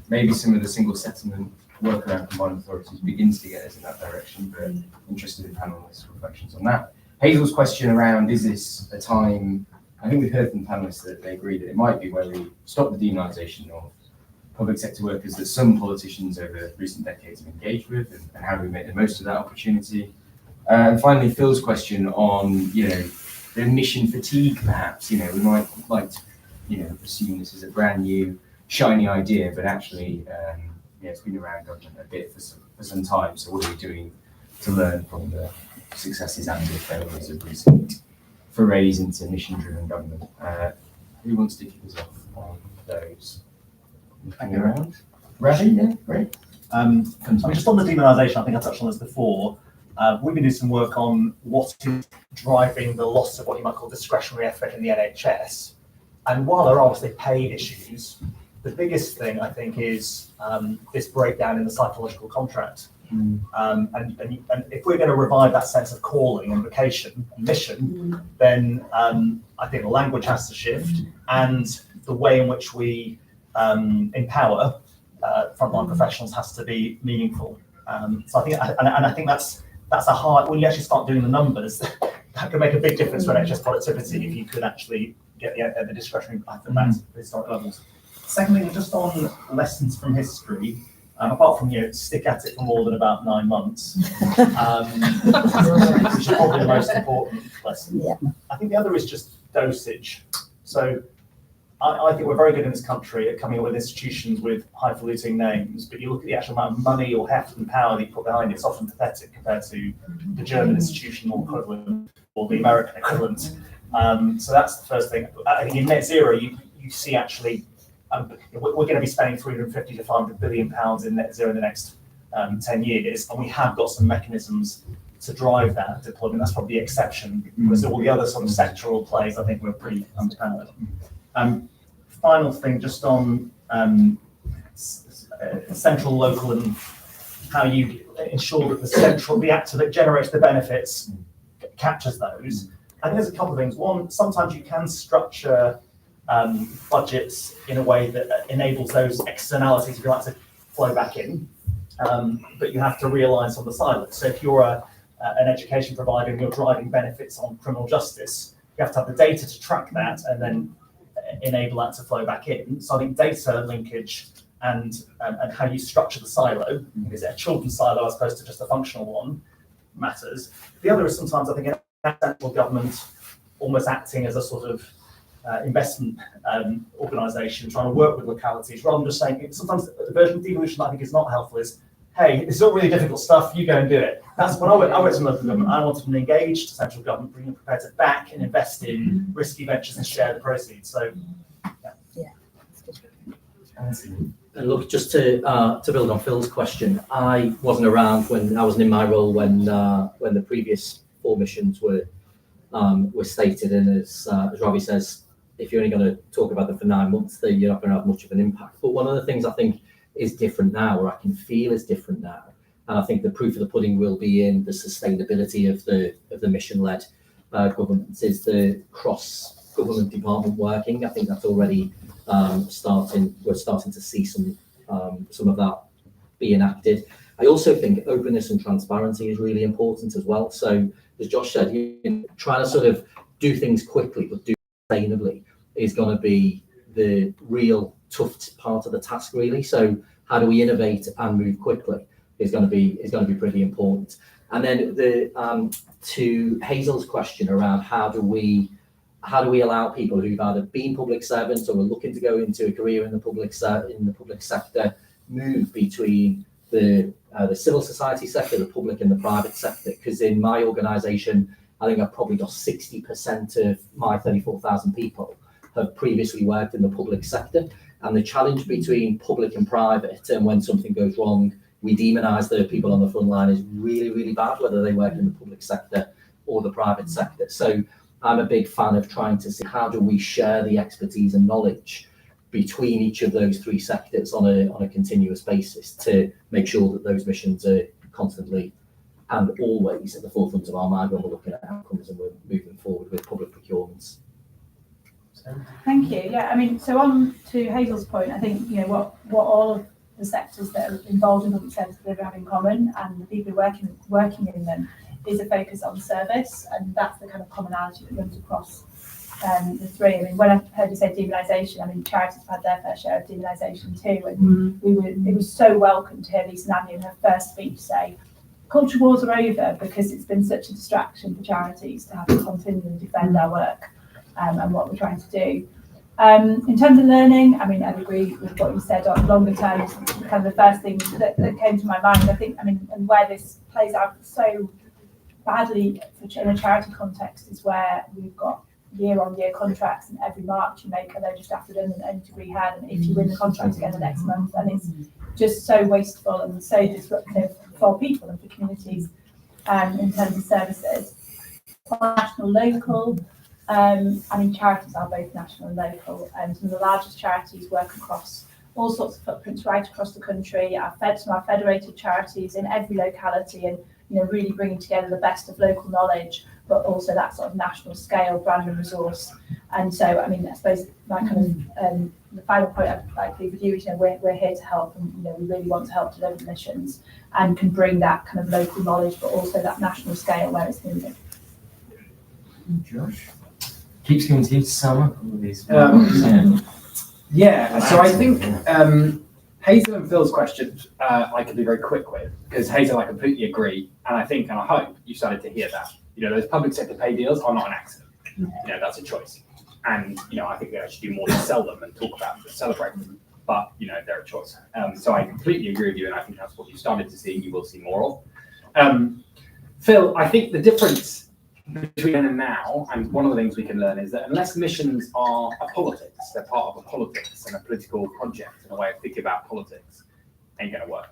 maybe some of the single settlement work around combined authorities begins to get us in that direction, but interested in panelists' reflections on that. Hazel's question around, is this a time, I think we've heard from panelists that they agree that it might be where we stop the demonisation of public sector workers that some politicians over recent decades have engaged with, and how do we make the most of that opportunity? And finally, Phil's question on, the mission fatigue, perhaps. We might like to, assume this is a brand new, shiny idea, but actually, it's been around government a bit for some time. So what are we doing to learn from the successes and the failures of recent forays into mission-driven government? Who wants to kick us off on those? Looking around. Ravi, yeah, great. Just on the demonisation, I think I touched on this before. We've been doing some work on what is driving the loss of what you might call discretionary effort in the NHS. And while there are obviously paid issues, the biggest thing I think is this breakdown in the psychological contract. And if we're going to revive that sense of calling and vocation and mission, then I think the language has to shift, and the way in which we empower frontline professionals has to be meaningful. So I think, I think that's a hard. When you actually start doing the numbers, that can make a big difference for NHS productivity if you could actually get the discretionary back to historic levels. Secondly, just on lessons from history, apart from stick at it for more than about 9 months, which is probably the most important lesson. Yeah. I think the other is just dosage. So I think we're very good in this country at coming up with institutions with highfalutin names, but you look at the actual amount of money or heft and power that you put behind it, it's often pathetic compared to the German institutional equivalent or the American equivalent. So that's the first thing. I think in net zero, you see actually we're going to be spending 350 to 500 billion pounds in net zero in the next 10 years, and we have got some mechanisms to drive that deployment. That's probably the exception, because all the other sort of sectoral plays, I think we're pretty underpowered. Final thing, just on central, local, and how you ensure that the actor that generates the benefits captures those. I think there's a couple of things. One, sometimes you can structure budgets in a way that enables those externalities, if you like, to flow back in, but you have to realise on the silos. So if you're an education provider and you're driving benefits on criminal justice, you have to have the data to track that and then enable that to flow back in. So I think data linkage and how you structure the silo, is it a children's silo as opposed to just a functional one, matters. The other is sometimes I think central government almost acting as a sort of investment organisation trying to work with localities, rather than just saying, sometimes the version of devolution that I think is not helpful is, hey, it's not really difficult stuff, you go and do it. That's when I went to local government, I wanted an engaged central government, bringing prepared to back and invest in risky ventures and share the proceeds. So, Yeah. And look, just to build on Phil's question, I wasn't around when I wasn't in my role when the previous 4 missions were stated, and as Ravi says, if you're only going to talk about them for 9 months, then you're not going to have much of an impact. But one of the things I think is different now, or I can feel is different now, and I think the proof of the pudding will be in the sustainability of the mission-led governments, is the cross-government department working. I think that's already starting. We're starting to see some of that be enacted. I also think openness and transparency is really important as well. So as Josh said, trying to sort of do things quickly but do it sustainably is going to be the real tough part of the task, really. So how do we innovate and move quickly is going to be pretty important. And then to Hazel's question around how do we allow people who've either been public servants or are looking to go into a career in the public sector move between the civil society sector, the public and the private sector? Because in my organisation, I think I've probably got 60% of my 34,000 people have previously worked in the public sector. And the challenge between public and private, and when something goes wrong, we demonise the people on the front line, is really, really bad, whether they work in the public sector or the private sector. So I'm a big fan of trying to see how do we share the expertise and knowledge between each of those 3 sectors on a continuous basis to make sure that those missions are constantly and always at the forefront of our mind when we're looking at outcomes and we're moving forward with public procurements. Thank you. Yeah, I mean, so on to Hazel's point, I think, what all of the sectors that are involved in public service delivery have in common, and the people working in them, is a focus on service, and that's the kind of commonality that runs across the 3. I mean, when I heard you say demonisation, I mean, charities have had their fair share of demonisation too, and it was so welcome to hear Lisa Nandy in her first speech say, culture wars are over, because it's been such a distraction for charities to have to continually defend our work and what we're trying to do. In terms of learning, I mean, I'd agree with what you said on longer term. Kind of the first thing that came to my mind, I think, I mean, and where this plays out so badly in a charity context is where we've got year-on-year contracts, and every March you make, they're just after redundant only to rehab, and if you win the contract again the next month, and it's just so wasteful and so disruptive for people and for communities in terms of services. National, local, I mean, charities are both national and local, and some of the largest charities work across all sorts of footprints right across the country. Some are federated charities in every locality, and really bringing together the best of local knowledge, but also that sort of national scale brand and resource. And so, I mean, I suppose that kind of the final point I'd like to leave with you is, we're here to help, and we really want to help deliver the missions, and can bring that kind of local knowledge, but also that national scale where it's needed. Josh, keeps coming to you to sum up all of these. Yeah, so I think Hazel and Phil's questions I can be very quick with, because Hazel, I completely agree, and I think and I hope you started to hear that. Those public sector pay deals are not an accident. That's a choice, and I think we actually do more to sell them and talk about them and celebrate them. But they're a choice. So I completely agree with you, and I think that's what you started to see, and you will see more of. Phil, I think the difference between then and now, and one of the things we can learn, is that unless missions are a politics, they're part of a politics and a political project and a way of thinking about politics, ain't going to work.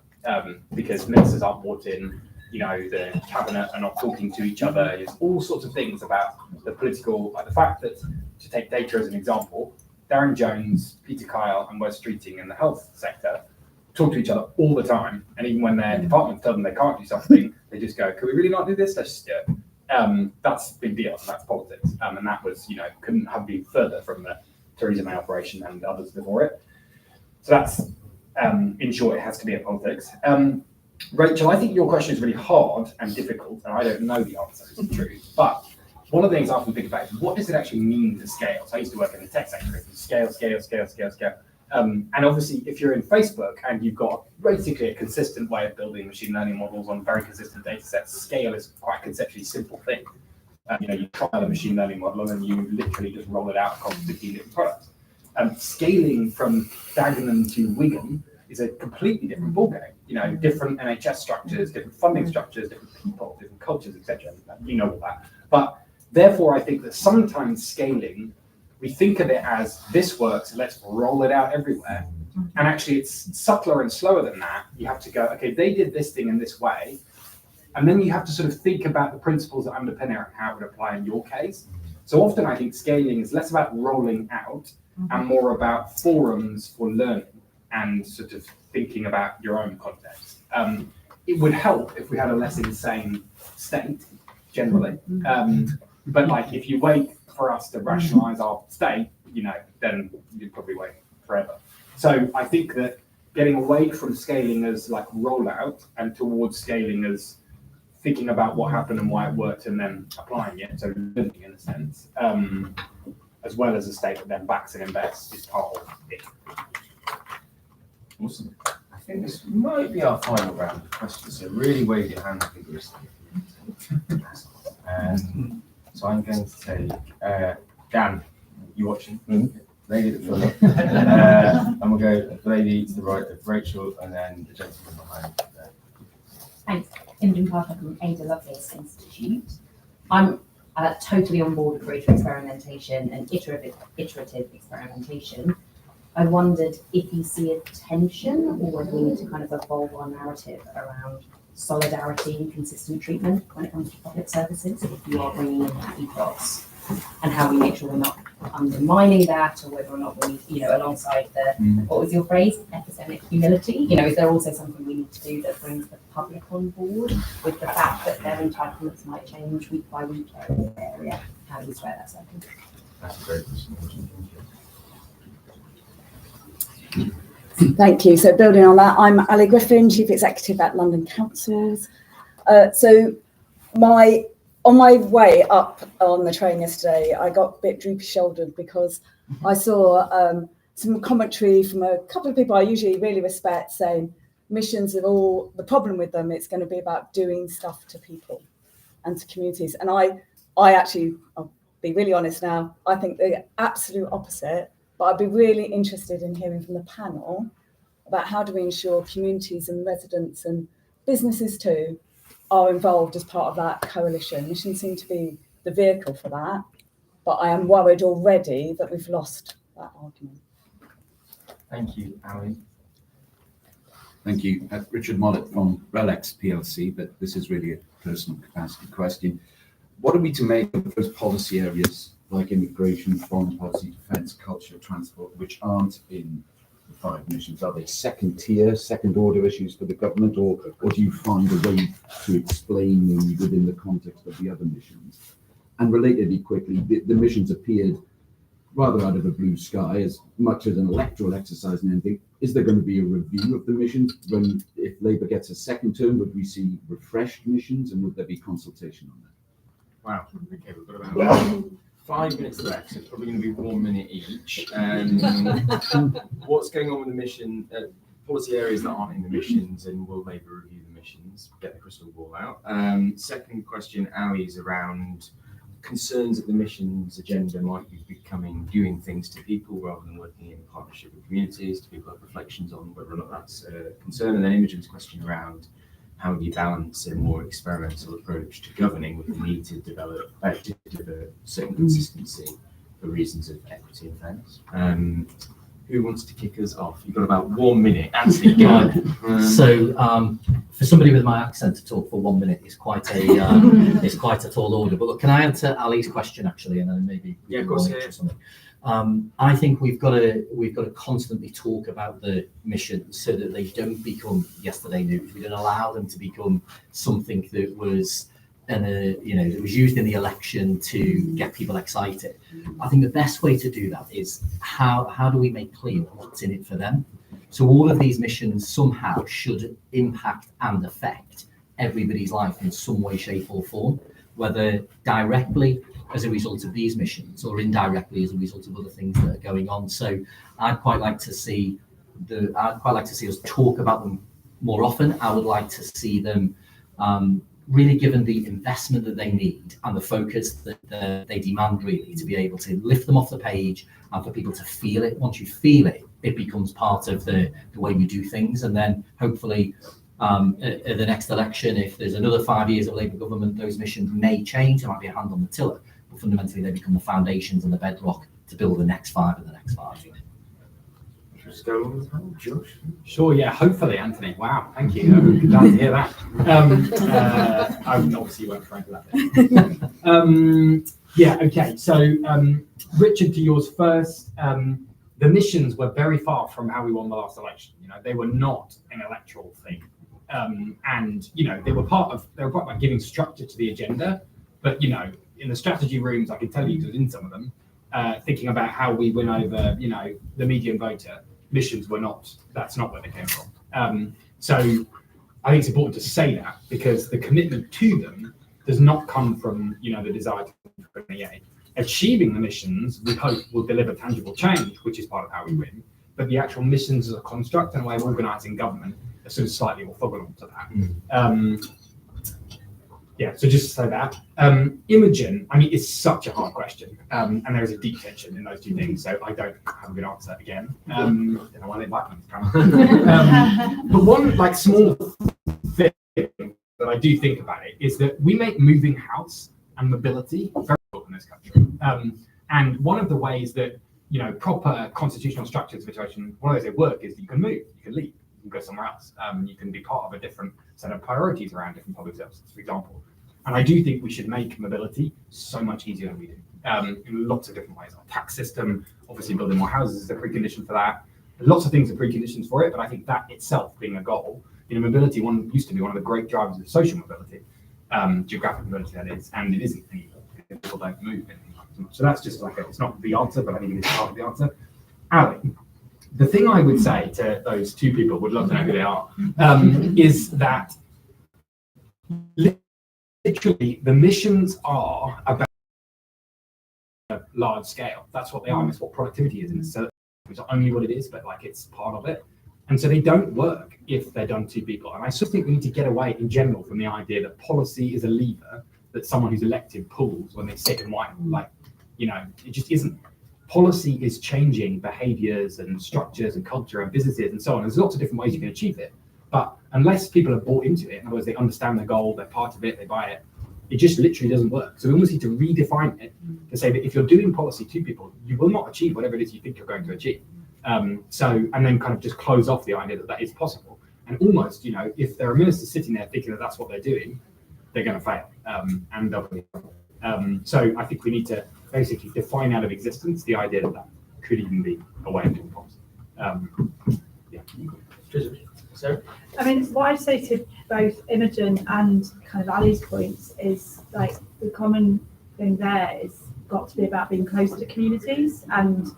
Because ministers aren't brought in, the cabinet are not talking to each other. There's all sorts of things about the political, like the fact that, to take data as an example, Darren Jones, Peter Kyle, and Wes Streeting in the health sector talk to each other all the time. And even when their departments tell them they can't do something, they just go, can we really not do this? Let's just do it. That's a big deal, and that's politics. And that was, couldn't have been further from the Theresa May operation and others before it. So that's, in short, it has to be a politics. Rachel, I think your question is really hard and difficult, and I don't know the answer, is the truth. But one of the things I often think about is, what does it actually mean to scale? So I used to work in the tech sector. Scale. And obviously, if you're in Facebook and you've got basically a consistent way of building machine learning models on very consistent data sets, scale is quite a conceptually simple thing. You try a machine learning model and then you literally just roll it out across 15 different products. Scaling from Dagenham to Wigan is a completely different ballgame. Different NHS structures, different funding structures, different people, different cultures, etc. You know all that. But therefore, I think that sometimes scaling, we think of it as this works, let's roll it out everywhere. And actually, it's subtler and slower than that. You have to go, okay, they did this thing in this way. And then you have to sort of think about the principles that underpin it and how it would apply in your case. So often I think scaling is less about rolling out and more about forums for learning and sort of thinking about your own context. It would help if we had a less insane state, generally. But like if you wait for us to rationalize our state, then you'd probably wait forever. So I think that getting away from scaling as like rollout and towards scaling as thinking about what happened and why it worked and then applying it, so learning in a sense, as well as a state that then backs and invests is part of it. Awesome. I think this might be our final round of questions, so really wave your hand vigorously. So I'm going to take Dan, you watching? Mm-hmm. Lady at the front. And we'll go lady to the right of Rachel and then the gentleman behind there. Thanks. Imogen Parker from Ada Lovelace Institute. I'm totally on board with greater experimentation and iterative experimentation. I wondered if you see a tension or whether we need to kind of evolve our narrative around solidarity and consistent treatment when it comes to public services, if you are bringing in that ethos, and how we make sure we're not undermining that, or whether or not we, alongside the, what was your phrase, epistemic humility, is there also something we need to do that brings the public on board with the fact that their entitlements might change week by week area? How do we square that circle? That's a great question. Thank you. So building on that, I'm Ali Griffin, Chief Executive at London Councils. On my way up on the train yesterday, I got a bit droopy-shouldered because I saw some commentary from a couple of people I usually really respect saying missions are all, the problem with them, it's going to be about doing stuff to people and to communities. And I actually, I'll be really honest now, I think the absolute opposite, but I'd be really interested in hearing from the panel about how do we ensure communities and residents and businesses too are involved as part of that coalition. Missions seem to be the vehicle for that, but I am worried already that we've lost that argument. Thank you, Ali. Thank you. Richard Mollett from Relex PLC, but this is really a personal capacity question. What are we to make of those policy areas like immigration, foreign policy, defence, culture, transport, which aren't in the 5 missions? Are they second tier, second order issues for the government, or do you find a way to explain them within the context of the other missions? And relatedly quickly, the missions appeared rather out of a blue sky, as much as an electoral exercise and anything. Is there going to be a review of the missions if Labour gets a second term? Would we see refreshed missions, and would there be consultation on that? Wow. Okay, we've got about 5 minutes left, so it's probably going to be 1 minute each. What's going on with the mission, policy areas that aren't in the missions, and will Labour review the missions? Get the crystal ball out. Second question, Ali, is around concerns that the missions agenda might be becoming doing things to people rather than working in partnership with communities. Do people have reflections on whether or not that's a concern? And then Imogen's question around how do you balance a more experimental approach to governing with the need to develop certain consistency for reasons of equity and fairness? Who wants to kick us off? You've got about 1 minute. Anthony, go on. So for somebody with my accent to talk for 1 minute is quite a tall order. But look, can I answer Ali's question actually, and then maybe of course, yeah. Or something. I think we've got to constantly talk about the missions so that they don't become yesterday news. We don't allow them to become something that was that was used in the election to get people excited. I think the best way to do that is how do we make clear what's in it for them? So all of these missions somehow should impact and affect everybody's life in some way, shape or form, whether directly as a result of these missions or indirectly as a result of other things that are going on. So I'd quite like to see us talk about them more often. I would like to see them really given the investment that they need and the focus that they demand, really, to be able to lift them off the page and for people to feel it. Once you feel it, it becomes part of the way we do things. And then hopefully at the next election, if there's another 5 years of Labour government, those missions may change. There might be a hand on the tiller, but fundamentally they become the foundations and the bedrock to build the next 5 and the next 5. Just go on with that, Josh. Sure, yeah, hopefully, Anthony. Wow, thank you. Glad to hear that. Obviously, you weren't trying for that. Yeah, okay. So, Richard, to yours first. The missions were very far from how we won the last election. You know, they were not an electoral thing, and you know, they were part of like giving structure to the agenda. But you know, in the strategy rooms, I can tell you, because in some of them, thinking about how we win over, you know, the median voter. Missions were not. That's not where they came from. So I think it's important to say that, because the commitment to them does not come from, you know, the desire to create. Achieving the missions, we hope, will deliver tangible change, which is part of how we win. But the actual missions as a construct and a way of organising government are sort of slightly orthogonal to that. Yeah, so just to say that. Imogen, I mean, it's such a hard question, and there is a deep tension in those two things, so I don't have a good answer again. I don't know why they like them. But one like small thing that I do think about it is that we make moving house and mobility very important in this country. And one of the ways that, you know, proper constitutional structures of situation, one of those they work is that you can move, you can leave. You can go somewhere else. You can be part of a different set of priorities around different public services, for example. And I do think we should make mobility so much easier than we do, in lots of different ways. Our tax system, obviously building more houses is a precondition for that. Lots of things are preconditions for it, but I think that itself being a goal, you know, mobility used to be one of the great drivers of social mobility, geographic mobility that is, and it isn't anymore. People don't move anymore. So that's just like it's not the answer, but I think it is part of the answer. Ali, the thing I would say to those two people, would love to know who they are, is that literally the missions are about a large scale. That's what they are. It's what productivity is. And so it's not only what it is, but like it's part of it. And so they don't work if they're done to people. And I sort of think we need to get away in general from the idea that policy is a lever that someone who's elected pulls when they sit and white. Like, you know, it just isn't. Policy is changing behaviors and structures and culture and businesses and so on. There's lots of different ways you can achieve it. But unless people are bought into it, in other words, they understand the goal, they're part of it, they buy it, it just literally doesn't work. So we almost need to redefine it to say that if you're doing policy to people, you will not achieve whatever it is you think you're going to achieve. And then kind of just close off the idea that that is possible. And almost, you know, if there are ministers sitting there thinking that that's what they're doing, they're going to fail. And they'll be. So I think we need to basically define out of existence the idea that that could even be a way of doing policy. Yeah. So, I mean, what I say to both Imogen and kind of Ali's points is like the common thing there is got to be about being close to communities and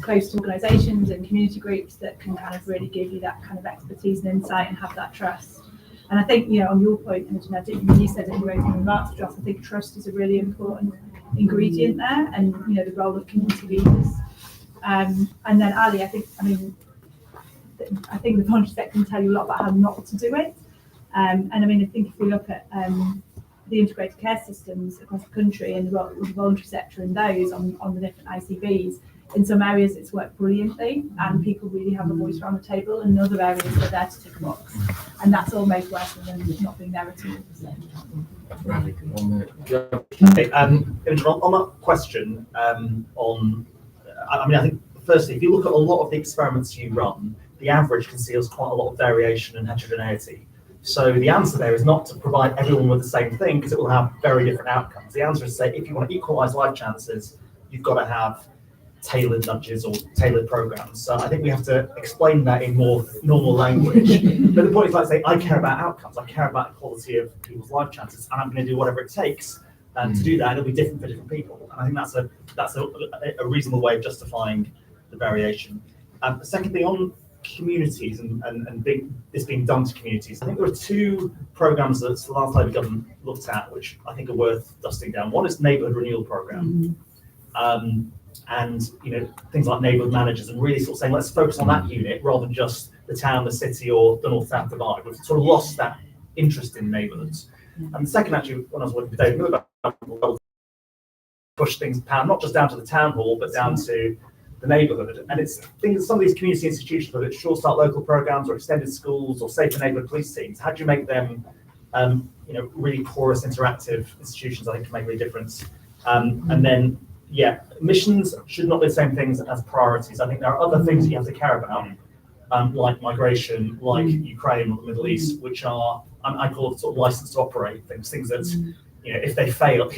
close to organisations and community groups that can kind of really give you that kind of expertise and insight and have that trust. And I think, you know, on your point, Imogen, I think you said it in your opening remarks, Josh, I think trust is a really important ingredient there, and you know, the role of community leaders. And then Ali, I think the voluntary sector can tell you a lot about how not to do it. And I mean, I think if we look at the integrated care systems across the country and the role of the voluntary sector and those on the different ICBs, in some areas it's worked brilliantly and people really have a voice around the table, and in other areas they're there to tick a box. And that's almost worse than not being there at all. Okay, on that question, I mean, I think firstly, if you look at a lot of the experiments you run, the average conceals quite a lot of variation and heterogeneity. So the answer there is not to provide everyone with the same thing, because it will have very different outcomes. The answer is to say, if you want to equalise life chances, you've got to have tailored nudges or tailored programs. So I think we have to explain that in more normal language. But the point is, like, say, I care about outcomes. I care about the quality of people's life chances, and I'm going to do whatever it takes to do that. And it'll be different for different people. And I think that's a reasonable way of justifying the variation. The second thing on communities and this being done to communities, I think there are two programs that the last Labour government looked at, which I think are worth dusting down. One is neighbourhood renewal programme. And you know, things like neighbourhood managers, and really sort of saying, let's focus on that unit rather than just the town, the city, or the north-south divide. We've sort of lost that interest in neighbourhoods. And the second, actually, when I was working with David Miller, push things down, not just down to the town hall, but down to the neighbourhood. And it's things, some of these community institutions, whether it's Sure Start local programmes or extended schools or safer neighbourhood police teams, how do you make them, really porous, interactive institutions? I think can make a really difference. And then, yeah, missions should not be the same things as priorities. I think there are other things that you have to care about, like migration, like Ukraine or the Middle East, which are, I call it sort of license to operate things that, if they fail,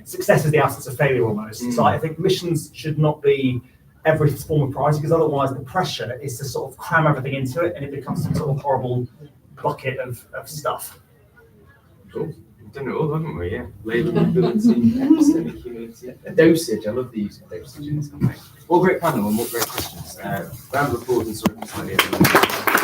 success is the absence of failure almost. So I think missions should not be every form of priority, because otherwise the pressure is to sort of cram everything into it and it becomes some sort of horrible bucket of stuff. Cool. We've done it all, haven't we? Yeah. Labour mobility, epistemic humility, dosage. I love the use of dosage in this campaign. What great panel and what great questions. Round of applause and sort of